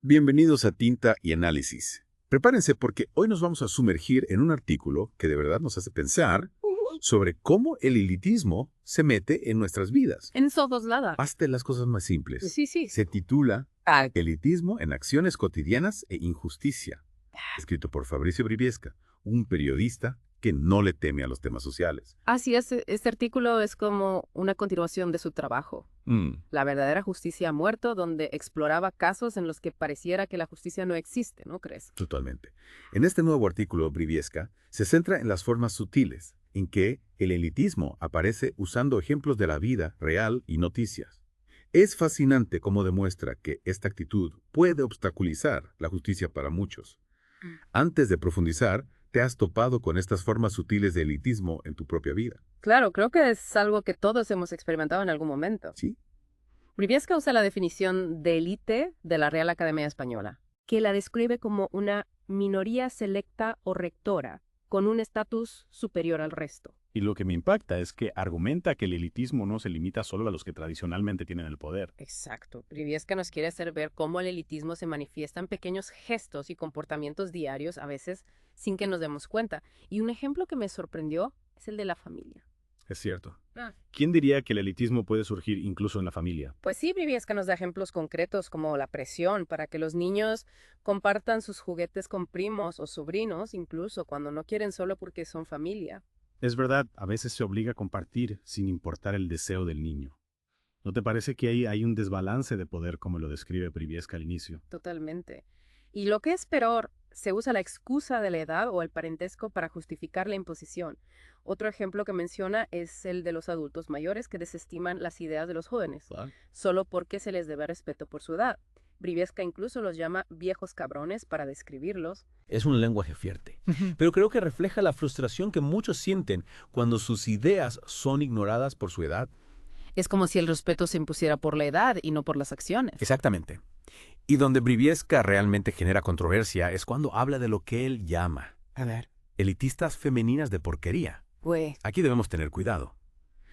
Bienvenidos a Tinta y Análisis. Prepárense porque hoy nos vamos a sumergir en un artículo que de verdad nos hace pensar sobre cómo el elitismo se mete en nuestras vidas. En todos lados. Hasta las cosas más simples. Sí, sí. Se titula Elitismo en acciones cotidianas e injusticia, escrito por Fabricio Briviesca, un periodista que no le teme a los temas sociales. Así es, este artículo es como una continuación de su trabajo. La verdadera justicia ha muerto, donde exploraba casos en los que pareciera que la justicia no existe, ¿no crees? Totalmente. En este nuevo artículo, Briviesca se centra en las formas sutiles en que el elitismo aparece usando ejemplos de la vida real y noticias. Es fascinante cómo demuestra que esta actitud puede obstaculizar la justicia para muchos. Antes de profundizar, ¿te has topado con estas formas sutiles de elitismo en tu propia vida? Claro, creo que es algo que todos hemos experimentado en algún momento. ¿Sí? Briviesca usa la definición de élite de la Real Academia Española, que la describe como una minoría selecta o rectora, con un estatus superior al resto. Y lo que me impacta es que argumenta que el elitismo no se limita solo a los que tradicionalmente tienen el poder. Exacto. Briviesca nos quiere hacer ver cómo el elitismo se manifiesta en pequeños gestos y comportamientos diarios, a veces sin que nos demos cuenta. Y un ejemplo que me sorprendió es el de la familia. Es cierto. ¿Quién diría que el elitismo puede surgir incluso en la familia? Pues sí, Briviesca nos da ejemplos concretos como la presión para que los niños compartan sus juguetes con primos o sobrinos, incluso cuando no quieren solo porque son familia. Es verdad, a veces se obliga a compartir sin importar el deseo del niño. ¿No te parece que ahí hay un desbalance de poder como lo describe Briviesca al inicio? Totalmente. Y lo que es peor, se usa la excusa de la edad o el parentesco para justificar la imposición. Otro ejemplo que menciona es el de los adultos mayores que desestiman las ideas de los jóvenes, solo porque se les debe respeto por su edad. Briviesca incluso los llama viejos cabrones para describirlos. Es un lenguaje fuerte, pero creo que refleja la frustración que muchos sienten cuando sus ideas son ignoradas por su edad. Es como si el respeto se impusiera por la edad y no por las acciones. Exactamente. Y donde Briviesca realmente genera controversia es cuando habla de lo que él llama elitistas femeninas de porquería. Aquí debemos tener cuidado.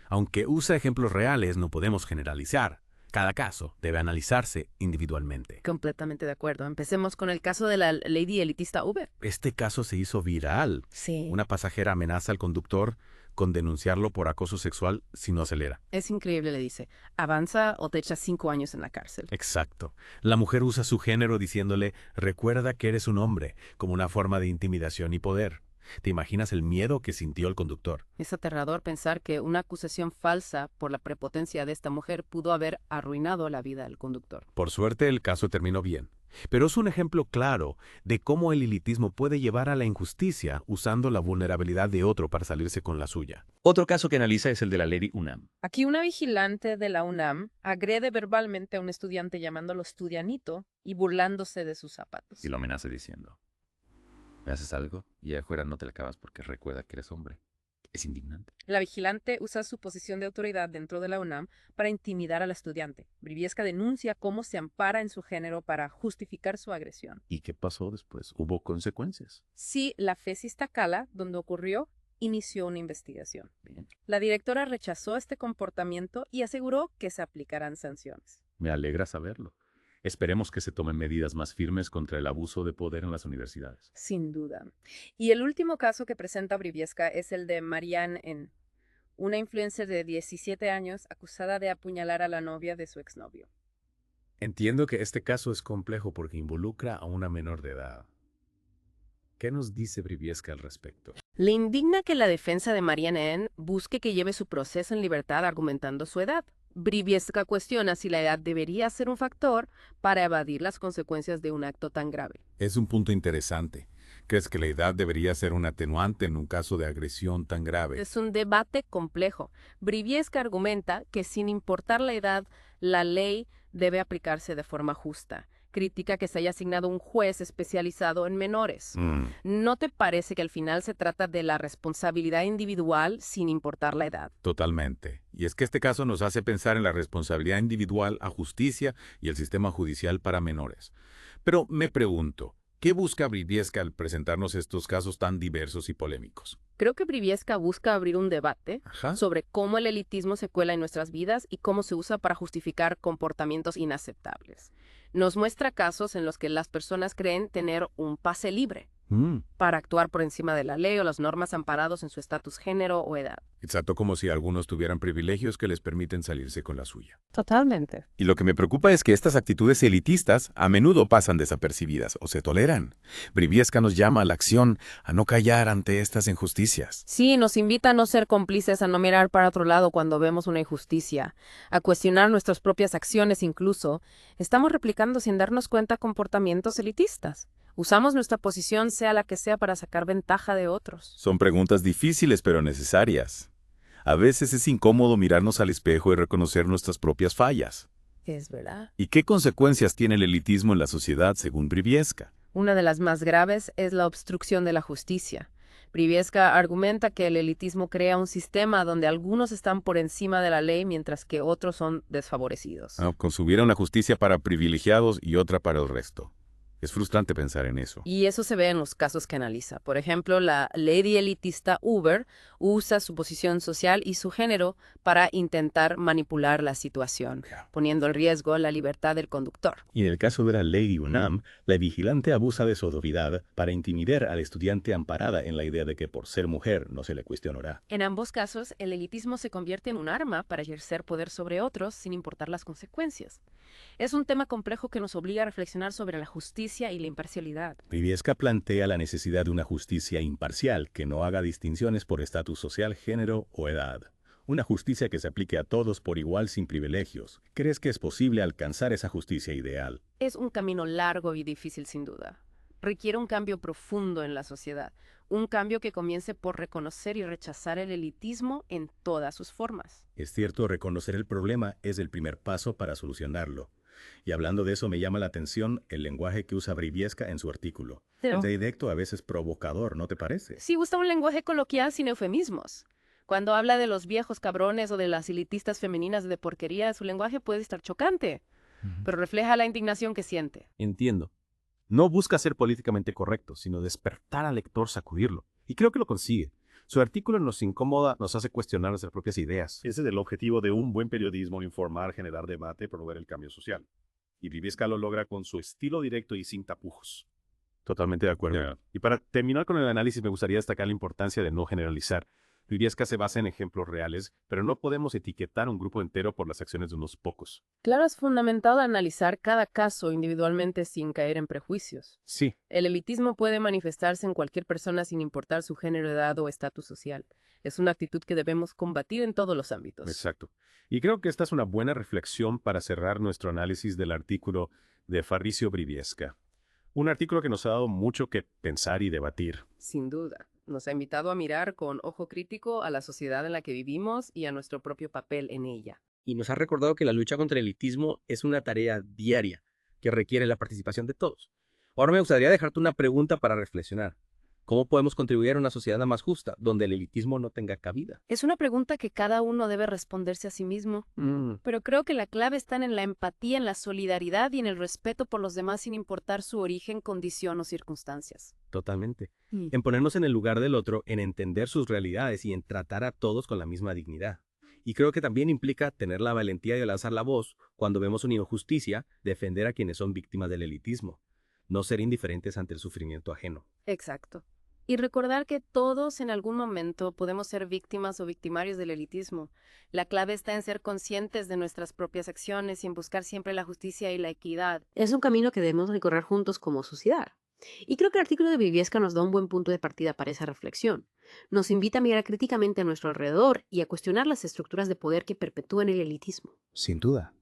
Aunque usa ejemplos reales, no podemos generalizar. Cada caso debe analizarse individualmente. Completamente de acuerdo. Empecemos con el caso de la lady elitista Uber. Este caso se hizo viral. Sí. Una pasajera amenaza al conductor con denunciarlo por acoso sexual si no acelera. Es increíble, le dice. Avanza o te echas 5 años en la cárcel. Exacto. La mujer usa su género diciéndole, recuerda que eres un hombre, como una forma de intimidación y poder. ¿Te imaginas el miedo que sintió el conductor? Es aterrador pensar que una acusación falsa por la prepotencia de esta mujer pudo haber arruinado la vida del conductor. Por suerte, el caso terminó bien. Pero es un ejemplo claro de cómo el elitismo puede llevar a la injusticia usando la vulnerabilidad de otro para salirse con la suya. Otro caso que analiza es el de la Lady UNAM. Aquí una vigilante de la UNAM agrede verbalmente a un estudiante llamándolo estudianito y burlándose de sus zapatos. Y lo amenaza diciendo, ¿me haces algo? Y afuera no te la acabas porque recuerda que eres hombre. Es indignante. La vigilante usa su posición de autoridad dentro de la UNAM para intimidar al estudiante. Briviesca denuncia cómo se ampara en su género para justificar su agresión. ¿Y qué pasó después? ¿Hubo consecuencias? Sí, la FES Iztacala, donde ocurrió, inició una investigación. Bien. La directora rechazó este comportamiento y aseguró que se aplicarán sanciones. Me alegra saberlo. Esperemos que se tomen medidas más firmes contra el abuso de poder en las universidades. Sin duda. Y el último caso que presenta Briviesca es el de Marianne N., una influencer de 17 años acusada de apuñalar a la novia de su exnovio. Entiendo que este caso es complejo porque involucra a una menor de edad. ¿Qué nos dice Briviesca al respecto? Le indigna que la defensa de Marianne N. busque que lleve su proceso en libertad argumentando su edad. Briviesca cuestiona si la edad debería ser un factor para evadir las consecuencias de un acto tan grave. Es un punto interesante. ¿Crees que la edad debería ser un atenuante en un caso de agresión tan grave? Es un debate complejo. Briviesca argumenta que sin importar la edad, la ley debe aplicarse de forma justa. Critica que se haya asignado un juez especializado en menores. ¿No te parece que al final se trata de la responsabilidad individual sin importar la edad? Totalmente. Y es que este caso nos hace pensar en la responsabilidad individual a justicia y el sistema judicial para menores. Pero me pregunto, ¿qué busca Briviesca al presentarnos estos casos tan diversos y polémicos? Creo que Briviesca busca abrir un debate Ajá. sobre cómo el elitismo se cuela en nuestras vidas y cómo se usa para justificar comportamientos inaceptables. Nos muestra casos en los que las personas creen tener un pase libre para actuar por encima de la ley o las normas amparados en su estatus, género o edad. Exacto, como si algunos tuvieran privilegios que les permiten salirse con la suya. Totalmente. Y lo que me preocupa es que estas actitudes elitistas a menudo pasan desapercibidas o se toleran. Briviesca nos llama a la acción, a no callar ante estas injusticias. Sí, nos invita a no ser cómplices, a no mirar para otro lado cuando vemos una injusticia, a cuestionar nuestras propias acciones incluso. Estamos replicando sin darnos cuenta comportamientos elitistas. Usamos nuestra posición, sea la que sea, para sacar ventaja de otros. Son preguntas difíciles pero necesarias. A veces es incómodo mirarnos al espejo y reconocer nuestras propias fallas. Es verdad. ¿Y qué consecuencias tiene el elitismo en la sociedad según Briviesca? Una de las más graves es la obstrucción de la justicia. Briviesca argumenta que el elitismo crea un sistema donde algunos están por encima de la ley mientras que otros son desfavorecidos. Concebir una justicia para privilegiados y otra para el resto. Es frustrante pensar en eso. Y eso se ve en los casos que analiza. Por ejemplo, la lady elitista Uber usa su posición social y su género para intentar manipular la situación, poniendo en riesgo la libertad del conductor. Y en el caso de la Lady UNAM, la vigilante abusa de su autoridad para intimidar al estudiante amparada en la idea de que por ser mujer no se le cuestionará. En ambos casos, el elitismo se convierte en un arma para ejercer poder sobre otros sin importar las consecuencias. Es un tema complejo que nos obliga a reflexionar sobre la justicia y la imparcialidad. Briviesca plantea la necesidad de una justicia imparcial que no haga distinciones por estatus social, género o edad. Una justicia que se aplique a todos por igual sin privilegios. ¿Crees que es posible alcanzar esa justicia ideal? Es un camino largo y difícil sin duda. Requiere un cambio profundo en la sociedad. Un cambio que comience por reconocer y rechazar el elitismo en todas sus formas. Es cierto, reconocer el problema es el primer paso para solucionarlo. Y hablando de eso, me llama la atención el lenguaje que usa Briviesca en su artículo. Pero, Directo, a veces provocador, ¿no te parece? sí, usa un lenguaje coloquial sin eufemismos. Cuando habla de los viejos cabrones o de las elitistas femeninas de porquería, su lenguaje puede estar chocante, pero refleja la indignación que siente. Entiendo. No busca ser políticamente correcto, sino despertar al lector, sacudirlo. Y creo que lo consigue. Su artículo nos incomoda, nos hace cuestionar nuestras propias ideas. Ese es el objetivo de un buen periodismo: informar, generar debate, promover el cambio social. Y Briviesca lo logra con su estilo directo y sin tapujos. Totalmente de acuerdo. Yeah. Y para terminar con el análisis, me gustaría destacar la importancia de no generalizar. Briviesca se basa en ejemplos reales, pero no podemos etiquetar un grupo entero por las acciones de unos pocos. Claro, es fundamental analizar cada caso individualmente sin caer en prejuicios. Sí, El elitismo puede manifestarse en cualquier persona sin importar su género, edad o estatus social. Es una actitud que debemos combatir en todos los ámbitos. exacto. Y creo que esta es una buena reflexión para cerrar nuestro análisis del artículo de Fabrizio Briviesca. Un artículo que nos ha dado mucho que pensar y debatir. Sin duda. Nos ha invitado a mirar con ojo crítico a la sociedad en la que vivimos y a nuestro propio papel en ella. Y nos ha recordado que la lucha contra el elitismo es una tarea diaria que requiere la participación de todos. Ahora me gustaría dejarte una pregunta para reflexionar. ¿Cómo podemos contribuir a una sociedad más justa, donde el elitismo no tenga cabida? Es una pregunta que cada uno debe responderse a sí mismo. Pero creo que la clave está en la empatía, en la solidaridad y en el respeto por los demás sin importar su origen, condición o circunstancias. Totalmente. En ponernos en el lugar del otro, en entender sus realidades y en tratar a todos con la misma dignidad. Y creo que también implica tener la valentía de alzar la voz cuando vemos una injusticia, defender a quienes son víctimas del elitismo. No ser indiferentes ante el sufrimiento ajeno. Exacto. Y recordar que todos en algún momento podemos ser víctimas o victimarios del elitismo. La clave está en ser conscientes de nuestras propias acciones y en buscar siempre la justicia y la equidad. Es un camino que debemos recorrer juntos como sociedad. Y creo que el artículo de Briviesca nos da un buen punto de partida para esa reflexión. Nos invita a mirar críticamente a nuestro alrededor y a cuestionar las estructuras de poder que perpetúan el elitismo. Sin duda.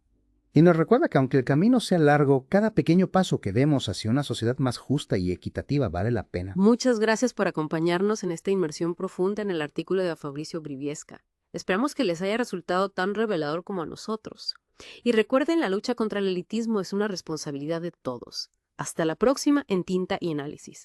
Y nos recuerda que aunque el camino sea largo, cada pequeño paso que demos hacia una sociedad más justa y equitativa vale la pena. Muchas gracias por acompañarnos en esta inmersión profunda en el artículo de Fabrizio Briviesca. Esperamos que les haya resultado tan revelador como a nosotros. Y recuerden, la lucha contra el elitismo es una responsabilidad de todos. Hasta la próxima en Tinta y Análisis.